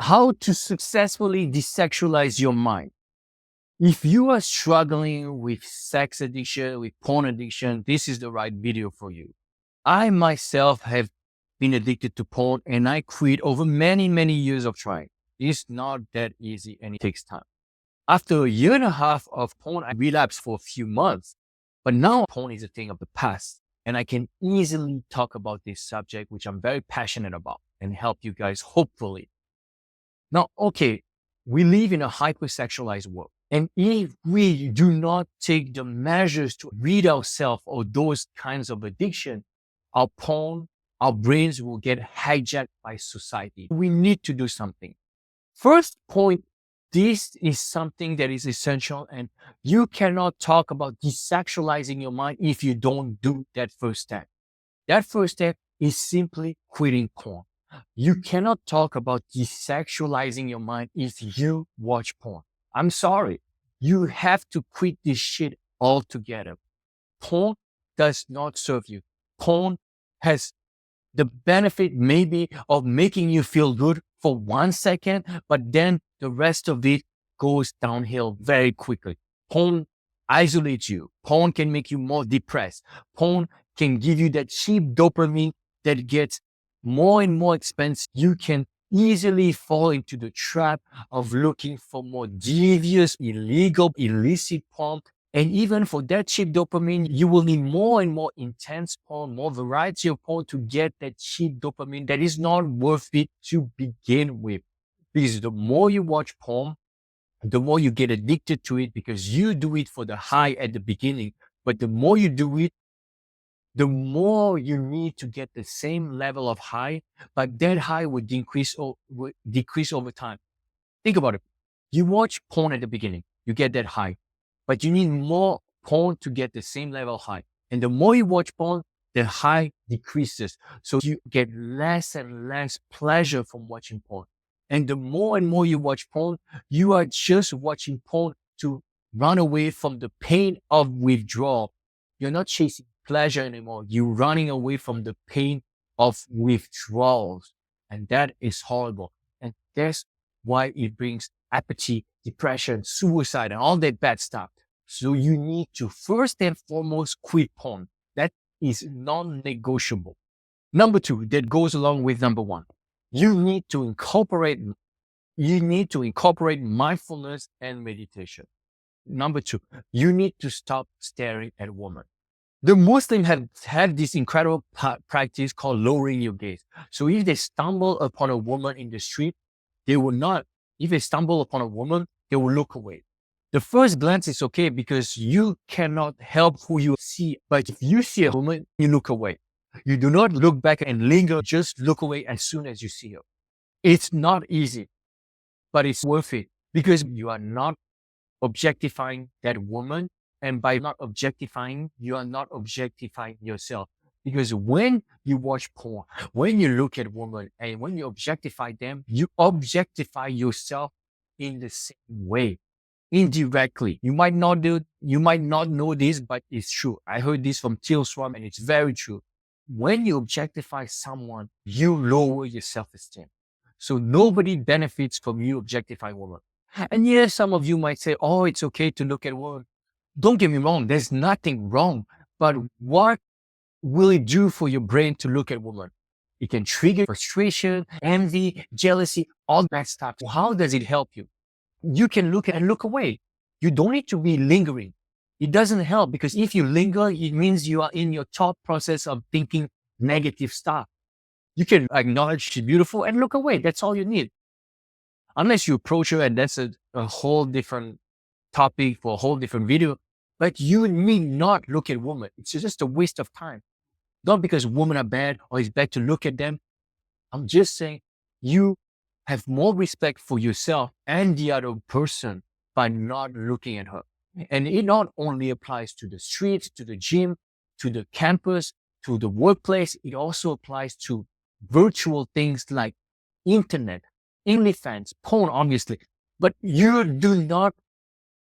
How to successfully desexualize your mind. If you are struggling with sex addiction, with porn addiction, this is the right video for you. I myself have been addicted to porn and I quit over many, many years of trying. It's not that easy and it takes time. After a year and a half of porn, I relapsed for a few months, but now porn is a thing of the past and I can easily talk about this subject, which I'm very passionate about and help you guys hopefully. Now, okay, we live in a hypersexualized world. And if we do not take the measures to rid ourselves of those kinds of addiction, our porn, our brains will get hijacked by society. We need to do something. First point, this is something that is essential, and you cannot talk about desexualizing your mind if you don't do that first step. That first step is simply quitting porn. You cannot talk about desexualizing your mind if you watch porn. I'm sorry. You have to quit this shit altogether. Porn does not serve you. Porn has the benefit maybe of making you feel good for 1 second, but then the rest of it goes downhill very quickly. Porn isolates you. Porn can make you more depressed. Porn can give you that cheap dopamine that gets more and more expensive. You can easily fall into the trap of looking for more devious, illegal, illicit porn. And even for that cheap dopamine, you will need more and more intense porn, more variety of porn to get that cheap dopamine that is not worth it to begin with. Because the more you watch porn, the more you get addicted to it because you do it for the high at the beginning. But the more you do it, the more you need to get the same level of high, but that high would decrease over time. Think about it. You watch porn at the beginning, you get that high, but you need more porn to get the same level high. And the more you watch porn, the high decreases. So you get less and less pleasure from watching porn. And the more and more you watch porn, you are just watching porn to run away from the pain of withdrawal. You're not chasing pleasure anymore. You're running away from the pain of withdrawals. And that is horrible. And that's why it brings apathy, depression, suicide, and all that bad stuff. So you need to first and foremost quit porn. That is non-negotiable. Number two, that goes along with number one. You need to incorporate mindfulness and meditation. Number two, you need to stop staring at women. The Muslims have had this incredible practice called lowering your gaze. So if they stumble upon a woman in the street, they will not. If they stumble upon a woman, they will look away. The first glance is okay because you cannot help who you see. But if you see a woman, you look away. You do not look back and linger, just look away as soon as you see her. It's not easy, but it's worth it because you are not objectifying that woman. And by not objectifying, you are not objectifying yourself. Because when you watch porn, when you look at women and when you objectify them, you objectify yourself in the same way, indirectly. You might not know this, but it's true. I heard this from Till Swam and it's very true. When you objectify someone, you lower your self-esteem. So nobody benefits from you objectifying women. And yes, some of you might say, oh, it's okay to look at women. Don't get me wrong, there's nothing wrong. But what will it do for your brain to look at women? It can trigger frustration, envy, jealousy, all that stuff. How does it help you? You can look and look away. You don't need to be lingering. It doesn't help because if you linger, it means you are in your thought process of thinking negative stuff. You can acknowledge she's beautiful and look away. That's all you need. Unless you approach her, and that's a whole different topic for a whole different video. But you need not look at women. It's just a waste of time. Not because women are bad or it's bad to look at them. I'm just saying you have more respect for yourself and the other person by not looking at her. And it not only applies to the streets, to the gym, to the campus, to the workplace. It also applies to virtual things like internet, OnlyFans, porn, obviously. But you do not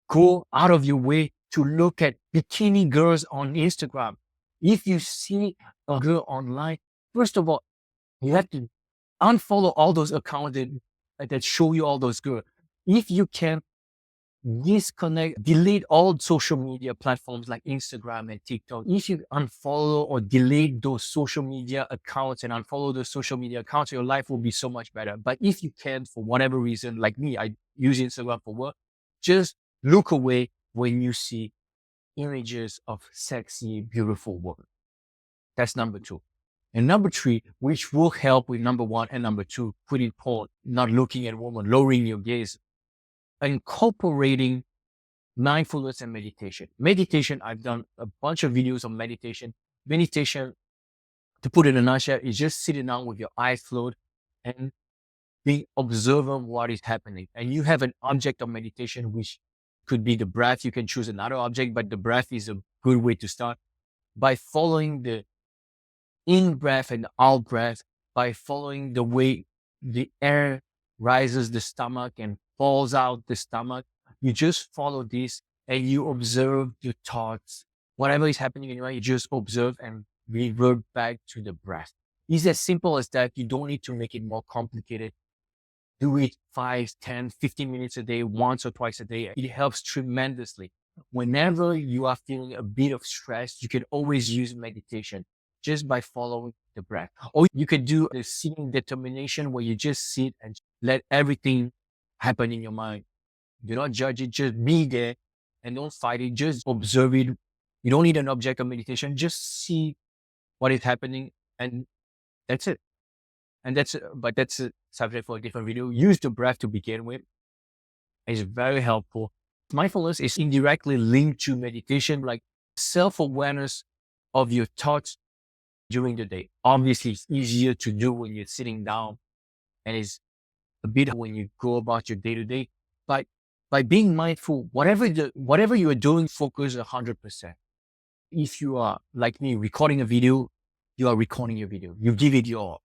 go out of your way to look at bikini girls on Instagram. If you see a girl online, first of all, you have to unfollow all those accounts that show you all those good. If you can disconnect, delete all social media platforms like Instagram and TikTok. If you unfollow or delete those social media accounts and unfollow those social media accounts, your life will be so much better. But if you can, for whatever reason, like me, I use Instagram for work, just look away when you see images of sexy, beautiful women. That's number two. And number three, which will help with number one and number two, putting porn, not looking at women, lowering your gaze, incorporating mindfulness and meditation. Meditation, I've done a bunch of videos on meditation. Meditation, to put it in a nutshell, is just sitting down with your eyes closed and being observant what is happening. And you have an object of meditation, which could be the breath. You can choose another object, but the breath is a good way to start by following the in breath and out breath, by following the way the air rises the stomach and falls out the stomach. You just follow this and you observe your thoughts. Whatever is happening in your mind, you just observe and revert back to the breath. It's as simple as that. You don't need to make it more complicated. Do it 5, 10, 15 minutes a day, once or twice a day. It helps tremendously. Whenever you are feeling a bit of stress, you can always use meditation just by following the breath. Or you could do the sitting determination where you just sit and let everything happen in your mind. Do not judge it, just be there and don't fight it. Just observe it. You don't need an object of meditation. Just see what is happening and that's it. And that's a subject for a different video. Use the breath to begin with. It's very helpful. Mindfulness is indirectly linked to meditation, like self-awareness of your thoughts during the day. Obviously, it's easier to do when you're sitting down and it's a bit when you go about your day to day. But by being mindful, whatever you are doing, focus 100%. If you are like me, recording a video, you are recording your video. You give it your all.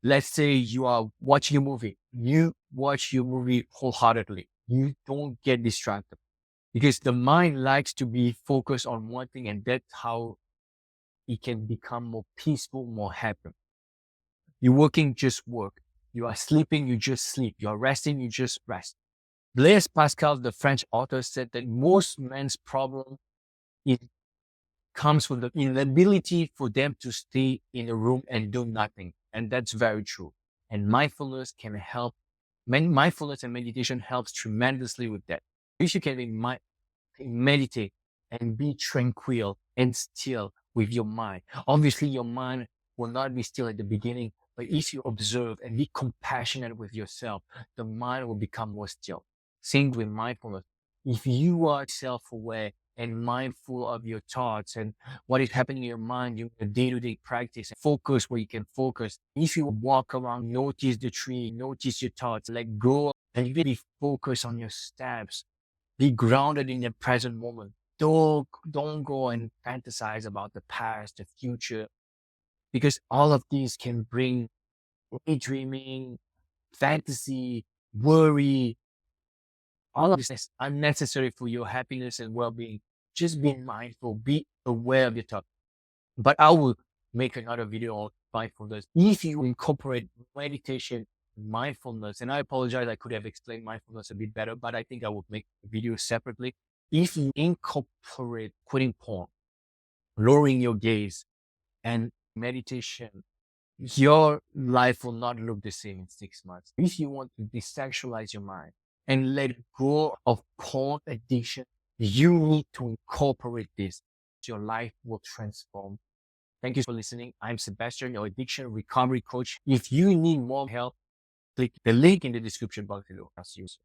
Let's say you are watching a movie. You watch your movie wholeheartedly. You don't get distracted because the mind likes to be focused on one thing, and that's how it can become more peaceful, more happy. You're working, just work. You are sleeping, you just sleep. You are resting, you just rest. Blaise Pascal, the French author, said that most men's problem comes from the inability for them to stay in a room and do nothing. And that's very true. And mindfulness can help. Mindfulness and meditation helps tremendously with that. If you can meditate and be tranquil and still with your mind. Obviously, your mind will not be still at the beginning, but if you observe and be compassionate with yourself, the mind will become more still. Same with mindfulness. If you are self-aware and mindful of your thoughts and what is happening in your mind, your day-to-day practice, focus where you can focus. If you walk around, notice the tree, notice your thoughts, let go, and you be focused on your steps. Be grounded in the present moment. Don't go and fantasize about the past, the future, because all of these can bring daydreaming, fantasy, worry. All of this is unnecessary for your happiness and well-being. Just be mindful, be aware of your thoughts. But I will make another video on mindfulness. If you incorporate meditation, mindfulness, and I apologize, I could have explained mindfulness a bit better, but I think I will make a video separately. If you incorporate quitting porn, lowering your gaze, and meditation, your life will not look the same in 6 months. If you want to desexualize your mind and let go of porn addiction, you need to incorporate this. Your life will transform. Thank you for listening. I'm Sebastian, your addiction recovery coach. If you need more help, click the link in the description box below. I'll see you soon.